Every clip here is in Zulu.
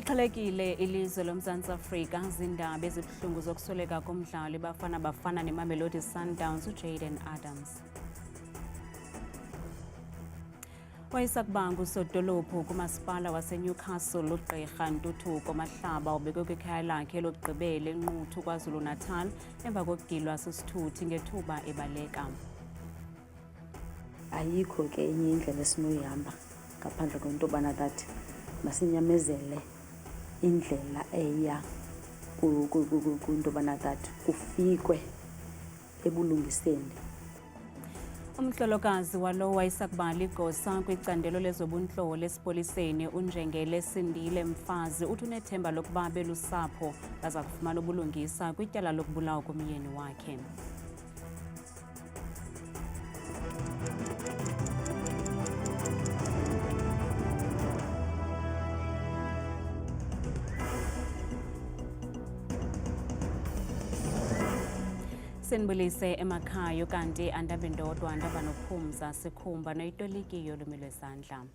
Lixhalekile ilizwe loMzantsi Afrika zindaba ezibuhlungu zokusweleka komdlali Bafana Bafana neMamelodi Sundowns uJayden Adams. Wayesakubanga usodolophu kumasipala waseNewcastle uGqirha Ntuthuko Mahlaba ubekwe kwikhaya lakhe lokugqibela eNquthu KwaZulu-Natal emva kokugilwa sisithuthi ngethuba ebaleka. Ayikho ke enye indlela esinoyihamba ngaphandle kwento yobana tathi masinyamezele indlela eya kwinto yobana tathi kufikwe ebulungiseni. Umhlolokazi walo wayesakuba ligosa kwicandelo lezobuntlolo lesipoliseni uNjengele Sindile Mfazi uthi unethemba lokuba belusapho baza kufumana ubulungisa kwityala lokubulawa komyeni wakhe. Sinibulise emakhaya kanti andabendodwa andaba nophumza sikhumba noyitolikiyo lumilo esandla.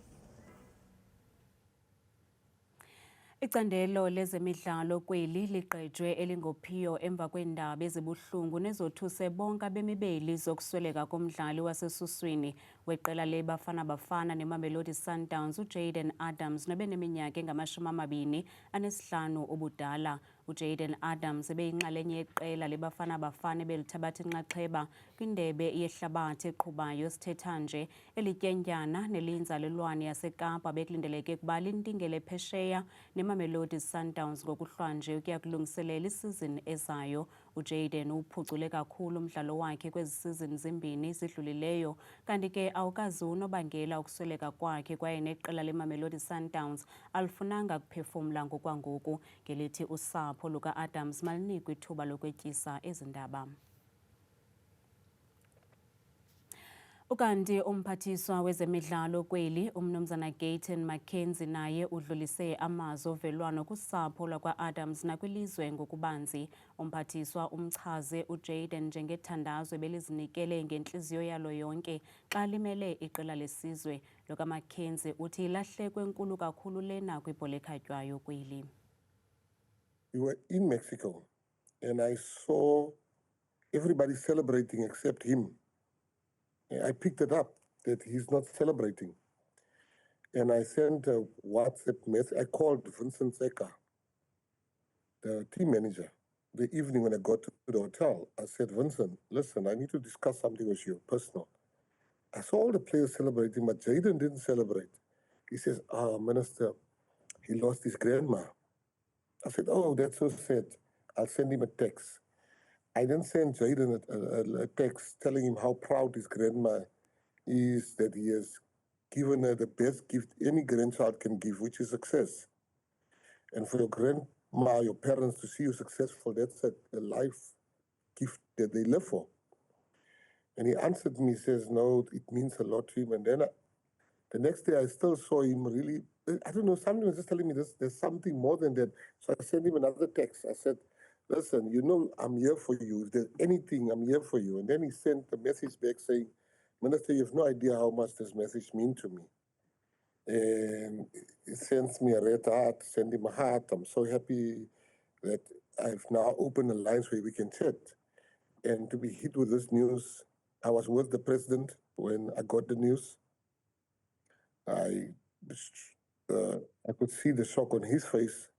Icandelo lezemidlalo kweli ligqejwe elingophiyo emva kweendaba ezibuhlungu nezothuse bonke abemibeli zokusweleka komdlali wasesuswini weqela leBafana Bafana neMamelodi Sundowns uJayden Adams nobeneminyaka engama-25 ubudala. uJayden Adams ebeyinxalenye yeqela leBafana Bafana belithabatha inxaxheba kwindebe yehlabathi eqhubayo sithetha nje elityentyana nelinzalelwane yaseKapa bekulindeleke ukuba lintingele phesheya neMamelodi Sundowns ngokuhlwanje ukuya kulungiselela isizini ezayo. uJayden uphucule kakhulu umdlalo wakhe kwezi sizini zimbini zidlulileyo kanti ke awukazi unobangela ukusweleka kwakhe kwaye neqela leMamelodi Sundowns alifunanga kuphefumla ngokwangoku ngelithi usapho luka-Adams malinikwe ithuba lokwetyisa ezi ndaba. Ukanti umphathiswa wezemidlalo kweli umnumzana Gayton Mackenzie naye udlulise amazwi ovelwano kusapho lakwa-Adams nakwilizwe ngokubanzi. Umphathiswa umchaze uJayden njengethandazo ebelizinikele ngentliziyo yalo yonke xa limele iqela lesizwe. Lo kaMackenzie uthi ilahleko enkulu kakhulu lena kwibhola ekhatywayo kweli. We were in Mexico and I saw everybody celebrating except him. I picked it up that he's not celebrating. And I sent a WhatsApp message. I called Vincent Seka, the team manager, the evening when I got to the hotel. I said, Vincent, listen, I need to discuss something with you, personal. I saw all the players celebrating, but Jayden didn't celebrate. He says, Minister, he lost his grandma. I said, oh, that's so sad. I'll send him a text. I then sent Jayden a text telling him how proud his grandma is, that he has given her the best gift any grandchild can give, which is success. And for your grandma, your parents to see you successful, that's a life gift that they live for. And he answered me, says, no, it means a lot to him. And then the next day I still saw him really, I don't know, somebody was just telling me there's something more than that. So I sent him another text. I said, listen, you know I'm here for you. If there's anything, I'm here for you. And then he sent a message back saying, Minister, you have no idea how much this message means to me. And he sends me a red heart, send him a heart. I'm so happy that I've now opened a line where we can chat. And to be hit with this news, I was with the president when I got the news. I could see the shock on his face.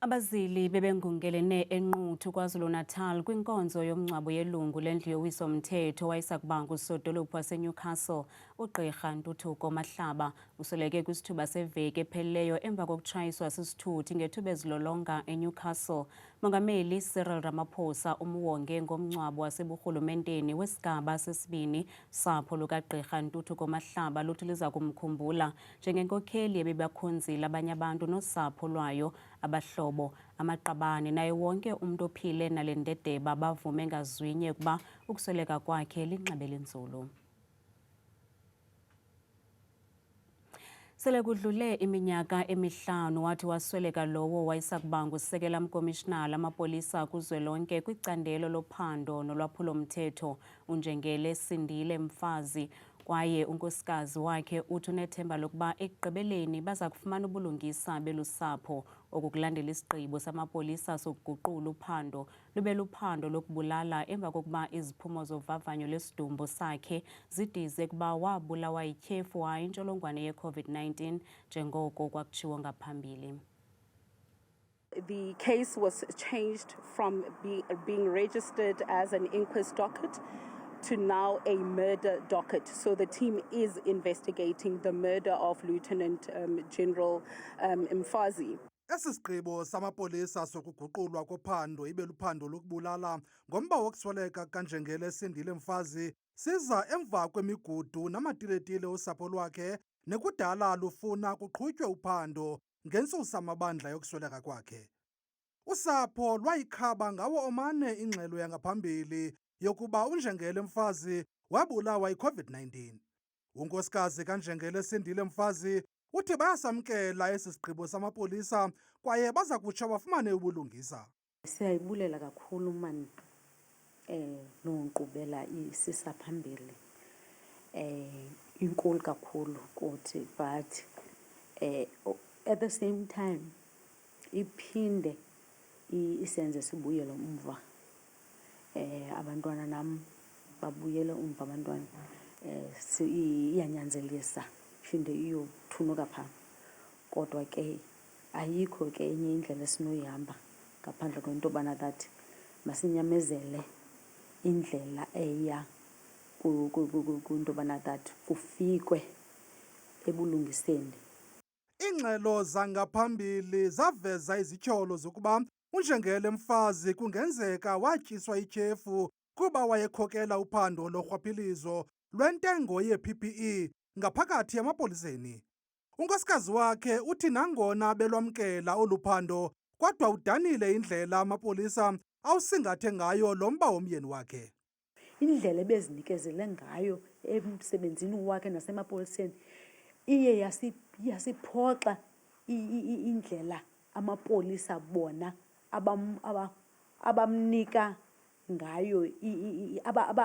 Abazili bebengungelene eNquthu KwaZulu-Natal kwinkonzo yomngcwabo yelungu lendlu yowiso-mthetho wayesakubanga usodolophu waseNewcastle uGqirha Ntuthuko Mahlaba usweleke kwisithuba seveki ephelileyo emva kokutshayiswa sisithuthi ngethuba ezilolonga eNewcastle. Mongameli Cyril Ramaphosa umwonge ngomngcwabo waseburhulumenteni wesigaba sesibini. Usapho lukaGqirha Ntuthuko Mahlaba luthi liza kumkhumbula njengenkokheli ebebakhonzile abanye abantu nosapho lwayo, abahlobo, amaqabane naye wonke umuntu ophile nale ndedeba bavume ngazwinye ukuba ukusweleka kwakhe linxebe linzulu. Sele kudlule iminyaka emihlanu wathi wasweleka lowo wayesakubanga usekela mkomishinala amapolisa kuzwelonke kwicandelo lophando nolwaphulo-mthetho uNjengele Sindile Mfazi. kwaye unkosikazi wakhe uthi unethemba lokuba ekugqibeleni baza kufumana ubulungisa belusapho okukulandela isigqibo samapolisa sokuguqula uphando lube luphando lokubulala emva kokuba iziphumo zovavanyo lwesidumbu sakhe zidize kuba wabulawa yityhefu hayi intsholongwane ye-COVID-19 njengoko kwakutshiwo ngaphambili. The case was changed from being registered as an inquest docket to now a murder docket. So the team is investigating the murder of Lieutenant General Mfazi. Esi sigqibo samapolisa sokuguqulwa kophando ibe luphando lokubulala ngomba wokusweleka kaNjengele Sindile Mfazi siza emva kwemigudu namatiletile usapho lwakhe nekudala lufuna kuqhutywe uphando ngentsusa amabandla yokusweleka kwakhe. Usapho lwayikhaba ngawo omane ingxelo yangaphambili yokuba uNjengele Mfazi wabulawa yi-COVID-19. Unkosikazi kaNjengele Sindile Mfazi uthi bayasamkela esi sigqibo samapolisa kwaye baza kutsho bafumane ubulungisa. Siyayibulela kakhulu mani nonkqubela isisa phambili. Inkulu kakhulu kuthi but at the same time iphinde isenze sibuyele umva. Abantwana nam babuyele umva abantwana. Iyanyanzelisa phinde iyothunuka phaa. Kodwa ke ayikho ke enye indlela esinoyihamba ngaphandle kwento yobana that masinyamezele indlela eya kwinto yobana that kufikwe ebulungiseni. Iingxelo zangaphambili zaveza izityholo zokuba uNjengele Mfazi kungenzeka watyiswa ityhefu kuba wayekhokela uphando lorhwaphilizo lwentengo ye-PPE ngaphakathi emapoliseni. Unkosikazi wakhe uthi nangona belwamkela olu phando kodwa udanile indlela amapolisa awusingathe ngayo lo mba womyeni wakhe. Indlela ebezinikezele ngayo emsebenzini wakhe nasemapoliseni iye yasiphoxa indlela amapolisa bona abamnika ngayo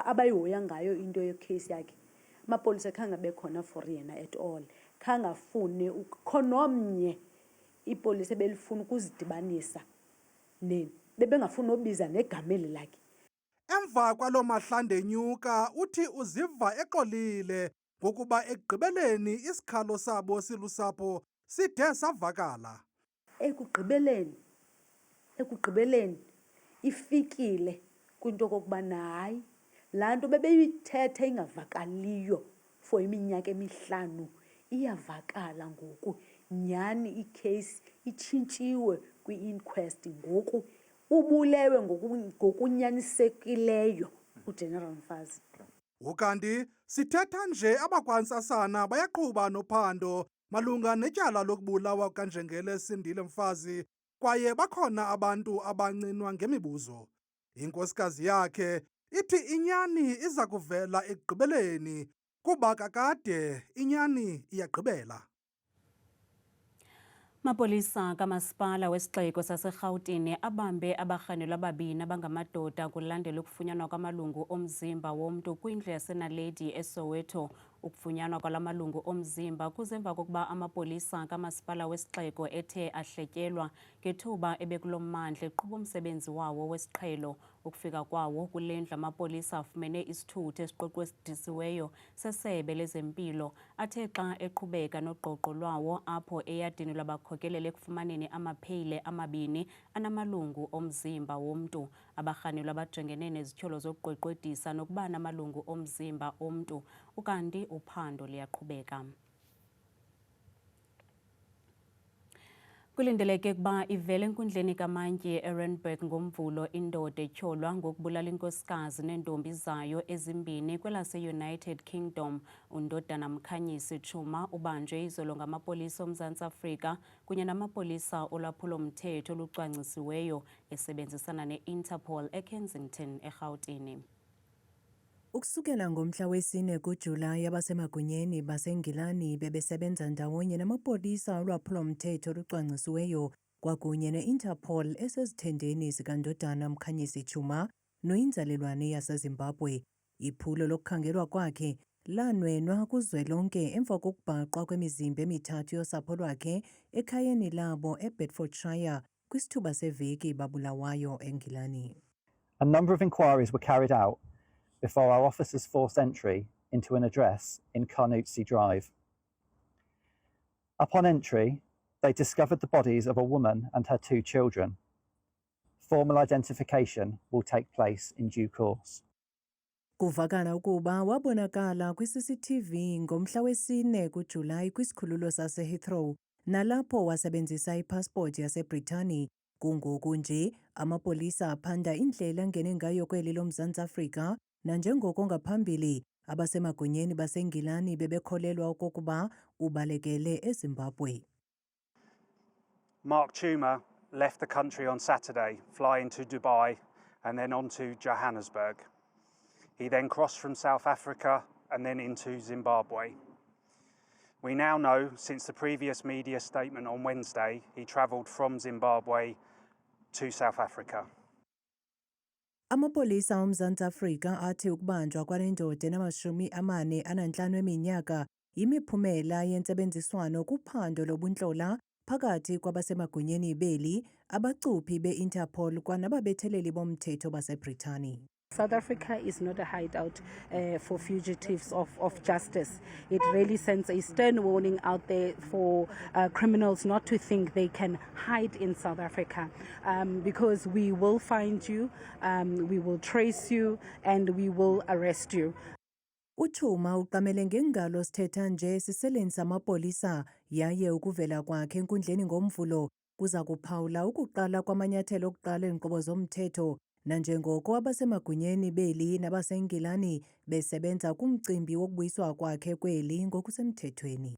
abayihoya ngayo into yecase yakhe. Amapolisa khange bekhona for yena at all. Khangafune khonomnye ipolisa belifuna ukuzidibanisa bebengafuni nobiza negameli lakhe. Emva kwalo mahlandenyuka uthi uziva exolile ngokuba ekugqibeleni isikhalo sabo silusapho side savakala. Ekugqibeleni ifikile kwinto kokubana hayi laa nto bebeyithetha ingavakaliyo for iminyaka emihlanu iyavakala ngoku. Nyhani icase itshintshiwe kwi-inquest ngoku ubulewe ngokunyanisekileyo uGeneral Mfazi. Ukanti sithetha nje abakwantsasana bayaqhuba nophando malunga netyala lokubulawa kaNjengele Sindile Mfazi kwaye bakhona abantu abancinwa ngemibuzo. Inkosikazi yakhe ithi inyani iza kuvela ekugqibeleni kuba kakade inyani iyagqibela. Mapolisa kamasipala wesixeko saseRhawutini abambe abarhanelwa ababini abangamadoda kulandela ukufunyanwa kwamalungu omzimba womntu kwindlu yaseNaledi eSoweto. Ukufunyanwa kwala malungu omzimba kuzemva kokuba amapolisa kamasipala wesixeko ethe ahletyelwa ngethuba ebekulo mmandla eqhuba umsebenzi wawo wesiqhelo. Ukufika kwawo kule ndlu amapolisa afumene isithuthi esiqoqwesiweyo sesebe lezempilo athe xa eqhubeka noqoqo lwawo apho eyadini lwabakhokelele ekufumaneni amapheyile amabini anamalungu omzimba womntu. Abarhanelwa abajongene nezityholo zokuqweqwedisa nokuba namalungu omzimba omntu, ukanti uphando liyaqhubeka. Kulindeleke ukuba ivele enkundleni kaMantyi eRandburg ngomvulo indoda etyholwa ngokubulala inkosikazi neentombi zayo ezimbini kwelase-United Kingdom. Undodana Mkhanyisi Chuma ubanjwe izolo ngamapolisa oMzantsi Afrika kunye namapolisa olwaphulo-mthetho olucwangcisiweyo esebenzisana ne-Interpol eKensington, eRhawutini. Ukusukela ngomhla wesine kuJulayi abasemagunyeni baseNgilani bebesebenza ndawonye namapolisa olwaphulo-mthetho olucwangcisiweyo kwakunye ne-Interpol esezithendeni zikandodana Mkhanyisi Chuma noyinzalelwane yaseZimbabwe. Iphulo lokukhangelwa kwakhe lanwenwa kuzwelonke emva kokubhaqwa kwemizimba emithathu yosapho lwakhe ekhayeni labo eBedfordshire kwisithuba seveki babulawayo eNgilani. A number of inquiries were carried out before our officers forced entry into an address in Carnoustie Drive. Upon entry, they discovered the bodies of a woman and her 2 children. Formal identification will take place in due course. Kuvakala ukuba wabonakala kwi-CCTV ngomhla wesine kuJulayi kwisikhululo sase-Heathrow nalapho wasebenzisa ipasipoti yaseBritani. Kungoku nje amapolisa aphanda indlela angene ngayo kweli loMzantsi Afrika nanjengoko ngaphambili abasemagunyeni baseNgilani bebekholelwa okokuba ubalekele eZimbabwe. Mark Tuma left the country on Saturday, flying to Dubai and then on to Johannesburg. He then crossed from South Africa and then into Zimbabwe. We now know, since the previous media statement on Wednesday, he travelled from Zimbabwe to South Africa. Amapolisa oMzantsi Afrika athi ukubanjwa kwale ndoda enama-45 eminyaka yimiphumela yentsebenziswano kuphando lobuntlola phakathi kwabasemagunyeni beli, abacuphi be-Interpol kwanababetheleli bomthetho baseBritani. South Africa is not a hideout for fugitives of justice. It really sends a stern warning out there for criminals not to think they can hide in South Africa, because we will find you, we will trace you, and we will arrest you. Uchuma uqamele ngengalo sithetha nje siseleni samapolisa yaye ukuvela kwakhe enkundleni ngoMvulo kuza kuphawula ukuqala kwamanyathelo okuqala enkqubo zomthetho nanjengoko abasemagunyeni beli nabaseNgilani besebenza kumcimbi wokubuyiswa kwakhe kweli ngokusemthethweni.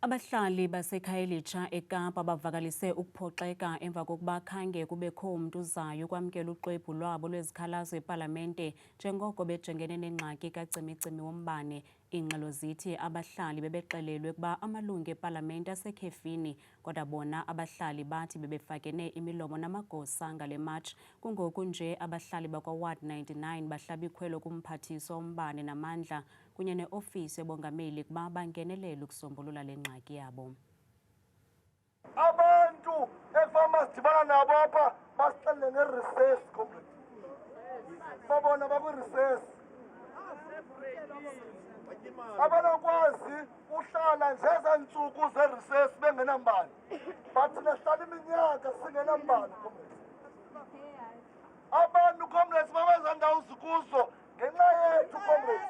Abahlali baseKhayelitsha eKapa bavakalise ukuphoxeka emva kokuba khange kubekho umntu uzayo ukwamkela uxwebhu lwabo lwezikhalazo epalamente njengoko bejengene nengxaki kacimicimi wombane. Iingxelo zithi abahlali bebexelelwe ukuba amalungu epalamente asekhefini, kodwa bona abahlali bathi bebefakene imilomo namagosa ngale match. Kungoku nje abahlali bakwa-Ward 99 bahlaba ikhwelo kumphathiswa wombane namandla kunye ne-ofisi yobongameli ukuba bangenelele ukusombulula le ngxaki yabo. Abantu ekufama sidibana nabo apha basixelele nge-recess complete. Babona bakwi-recess. Abanakwazi uhlala nje ezantsuku ze-recess bengenambane. Bathi nehlala iminyaka singenambane comrades. Abantu comrades babenza ndawo zikuzo ngenxa yethu comrades.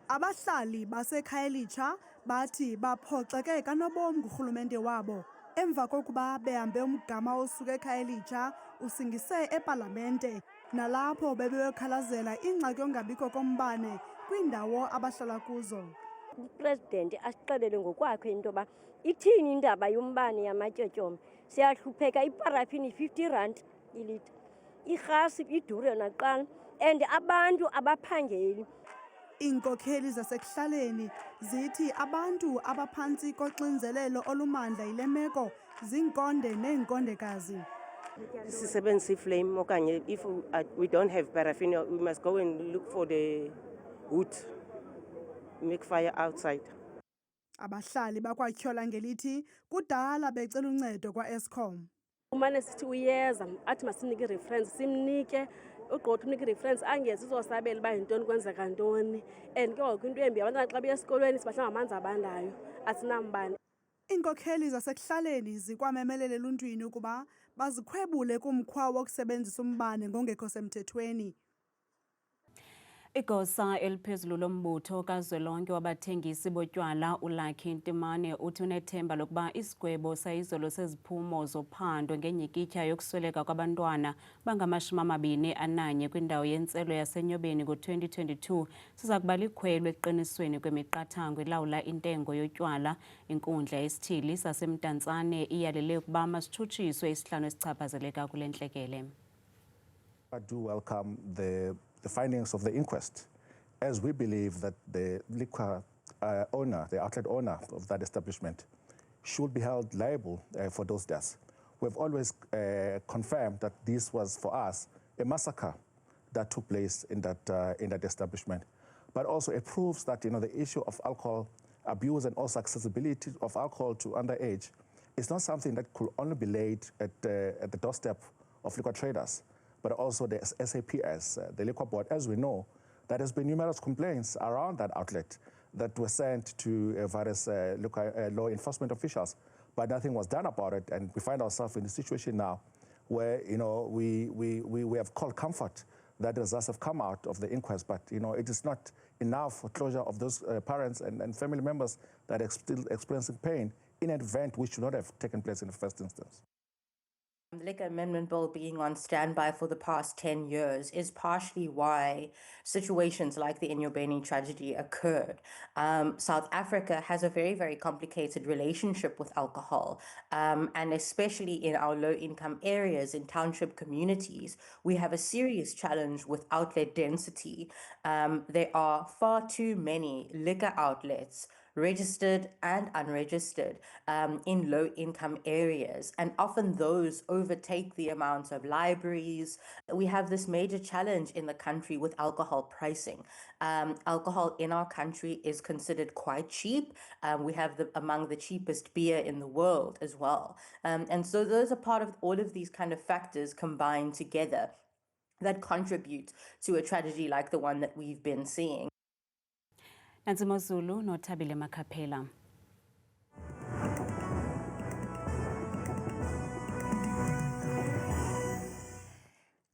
Abahlali baseKhayelitsha bathi baphoxeke kanobom ngurhulumente wabo emva kokuba behambe umgama osuke eKhayelitsha usingise epalamente nalapho bebeyokhalazela ingxaki yongabikho kombane kwiindawo abahlala kuzo. Upresident asixelele ngokwakhe into yoba ithini indaba yombane yamatyotyombe. Siyahlupheka, iparafini 50 rand ilita, irhasi idure nakuqala, and abantu abaphangeli. Iinkokheli zasekuhlaleni zithi abantu abaphantsi koxinzelelo olumandla yile meko ziinkonde neenkondekazi. Sisebenzisa iflame okanye if we don't have paraffin, we must go and look for the wood, make fire outside. Abahlali bakwaTyola ngelithi kudala becela uncedo kwa-Eskom. Umane sithi uyeza athi masinike i-reference, simnike ugqotha unike i-reference angezi uzosabela uba yintoni kwenzeka ntoni. And ke ngoku into embi abantwana xa beya esikolweni sibahla ngamanzi abandayo asinambane. Iinkokheli zasekuhlaleni zikwamemelela eluntwini ukuba bazikhwebule kumkhwa wokusebenzisa umbane ngongekho semthethweni. Igosa eliphezulu lombutho kazwelonke wabathengisi botywala uLucky Ntimane uthi unethemba lokuba isigwebo sayizolo seziphumo zophando ngenyikitya yokusweleka kwabantwana bangama-21 kwindawo yentselo yaseNyobeni ngo-2022 siza kuba likhwelo ekuqinisweni kwemiqathango elawula intengo yotywala. Inkundla yesithili sasemntantsane iyalele ukuba masitshutshiswe isihlanu esichaphazeleka kule ntlekele. I do welcome the findings of the inquest, as we believe that the liquor owner, the outlet owner of that establishment, should be held liable for those deaths. We've always confirmed that this was, for us, a massacre that took place in that establishment. but also it proves that, the issue of alcohol abuse and also accessibility of alcohol to underage is not something that could only be laid at the doorstep of liquor traders, but also the SAPS, the Liquor Board. As we know, there has been numerous complaints around that outlet that were sent to various law enforcement officials, but nothing was done about it. And we find ourselves in a situation now where, we have called comfort that the results have come out of the inquest, but, it is not enough for closure of those parents and family members that are still experiencing pain in an event which should not have taken place in the first instance. The Liquor Amendment Bill being on standby for the past 10 years is partially why situations like the Enyobeni tragedy occurred. South Africa has a very, very complicated relationship with alcohol, and especially in our low-income areas, in township communities, we have a serious challenge with outlet density. There are far too many liquor outlets, registered and unregistered, in low-income areas, and often those overtake the amount of libraries. We have this major challenge in the country with alcohol pricing. Alcohol in our country is considered quite cheap. We have among the cheapest beer in the world as well. And so those are part of all of these kind of factors combined together that contribute to a tragedy like the one that we've been seeing. Nansi Mozulu noThabile Makhaphela.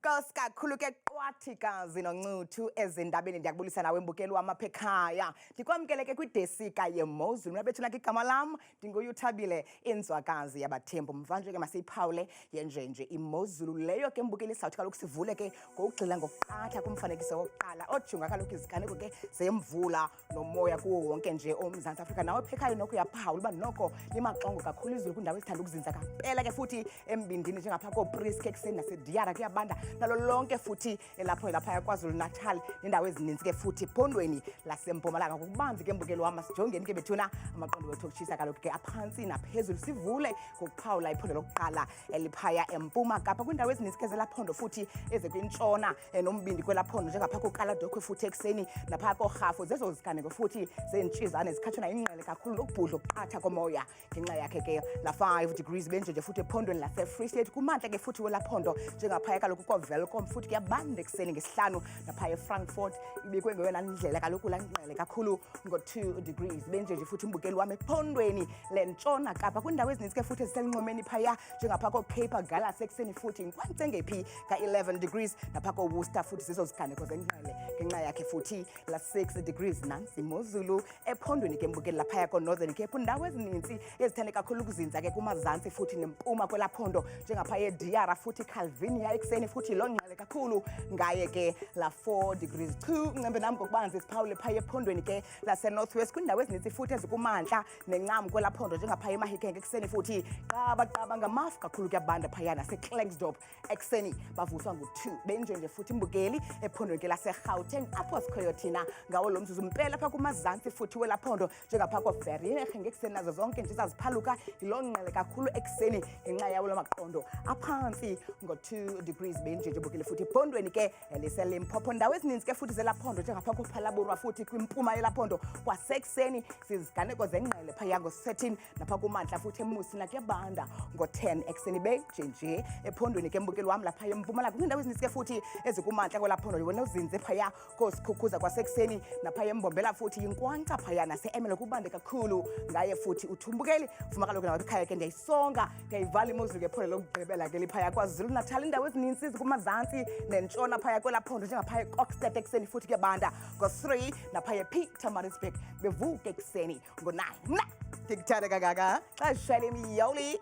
Nkosi kakhulu ke qwathikazi noncuthu ezindabeni. Ndiyakubulisa nawe mbukeli wam apha ekhaya. Ndikwamkele ke kwidesika yeMozulu. Mna bethu lakhe igama lam ndinguYuThabile inzwakazi yabaThembu. Mvanje ke masiyiphawule yenjenje iMozulu leyo ke mbukeli sawuthi kaloku sivule ke ngokugxila ngokuqatha kumfanekiso wokuqala ojonga kaloku iziganeko ke zemvula nomoya kuwo wonke nje oMzantsi Afrika. Nawe apha ekhaya noko uyaphawula uba noko limaxongo kakhulu izulu kwindawo ezithanda ukuzinza kampela ke futhi embindini njengapha kooPriske ekuseni naseDiara kuyabanda nalo lonke futhi lapha kwaZulu Natal nendawo ezininzi ke futhi phondweni laseMpumalanga. Ngokubanzi ke mbukeli wami sijongeni ke bethuna amaqondo wethu okutshisa kaloku ke aphansi naphezulu. Sivule ngokuphawula iphondo lokuqala eliphaya eMpuma Kapa kwindawo ezininzi ke zelaphondo futhi ezekwintshona nombindi kwelaphondo njengapha koKaladokhwe futhi ekuseni napha koRhafu. Zezo ziganeko futhi zentshizane zikhatshwa ingqele kakhulu nokubhudla okuqatha komoya ngenxa yakhe ke la 5 degrees benje futhi ephondweni laseFree State kumantla ke futhi welaphondo njengapha kaloku Welcome futhi kuyabanda ekuseni ngesihlanu napha eFrankfurt ibekwe ngeyona ndlela kaloku langqele kakhulu ngo2 degrees benje futhi umbukeli wami ephondweni lentshona Kapa kwindawo ezininzi ke futhi eziselunxwemeni phaya njengapha koCape Gala sekuseni futhi inkwantsengephi ka11 degrees napha koWorcester futhi zizo ziganeko zengqele ngenxa yakhe futhi la 6 degrees. Nansi iMozulu ephondweni ke mbukeli lapha koNorthern Cape indawo ezininzi ezithande kakhulu ukuzinza ke kumazantsi futhi nempuma kwelaphondo njengapha eDiara futhi Calvinia ekuseni futhi longqele kakhulu ngaye ke la 4 degrees 2 ncembe nami ngokubanzi siphawule phaya ephondweni ke lase Northwest kwindawo ezininzi futhi ezikumantla nencam kwelaphondo njengapha eMahikenge ekuseni futhi qaba ngamafu kakhulu kuyabanda phaya naseKlerksdorp ekuseni bavuswa ngo2 benje futhi imbukeli ephondweni ke lase Gauteng apho sikhoyo thina ngawo lo mzuzu mpela pha kumazantsi futhi welaphondo njengapha koVereeniging ngekuseni nazo zonke nje zaziphaluka ilongqele kakhulu ekuseni ngenxa yawo lamaqondo aphansi ngo2 degrees benje bukele futhi ephondweni ke eliseLimpopo ndawo ezininzi ke futhi zelaphondo njengapha koPhalaborwa futhi kwimpuma yelaphondo kwasekuseni siziganeko zengqele phaya ngo13 napha kumantla futhi eMusina kuyabanda ngo10 ekuseni benje ephondweni ke mbukeli wami lapha eMpumalanga kwindawo ezininzi ke futhi ezikumantla kwelaphondo libona uzinze phaya koSikhukhuza kwasekuseni napha eMbombela futhi inkwankca phaya naseEmelo kubande kakhulu ngaye futhi uthumbukeli vuma kaloku nawe ekhaya ke ndiyayisonga ndiyayivala iMozulu ke phondo lokugqibela ke liphaya kwaZulu Natal indawo ezininzi kumazantsi nentshona phaya kwelaphondo njengapha eKokstad ekuseni futhi kuyabanda ngo3 napha ePietermaritzburg bevuke ekuseni ngo9. Mna ndikuthanda kangaka xa shayela imiyoli.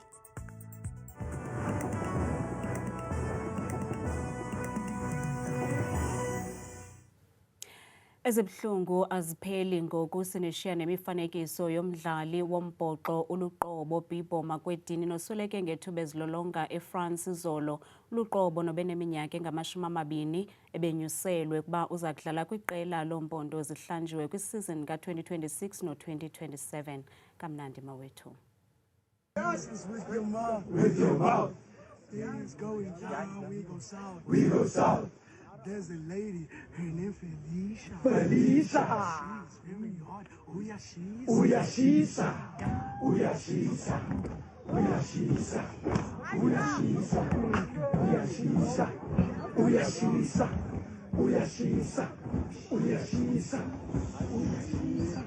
Ezibuhlungu azipheli ngoku sinishiya nemifanekiso yomdlali wombhoxo uLuqobo Bibo Makwedini nosweleke ngethuba ezilolonga eFrance izolo. uLuqobo nobeneminyaka engama-20 ebenyuselwe ukuba uza kudlala kwiqela lompondo ezihlanjiwe kwisizini ka-2026 no-2027. Kamnandi mawethu. With your mouth. Things going down, we go south. There's a lady, her name Felicia. Felicia. She's very hot. Uyashisa. Uyashisa. Uyashisa. Uyashisa. Uyashisa. Uyashisa. Uyashisa. Uyashisa. Uyashisa. Uyashisa.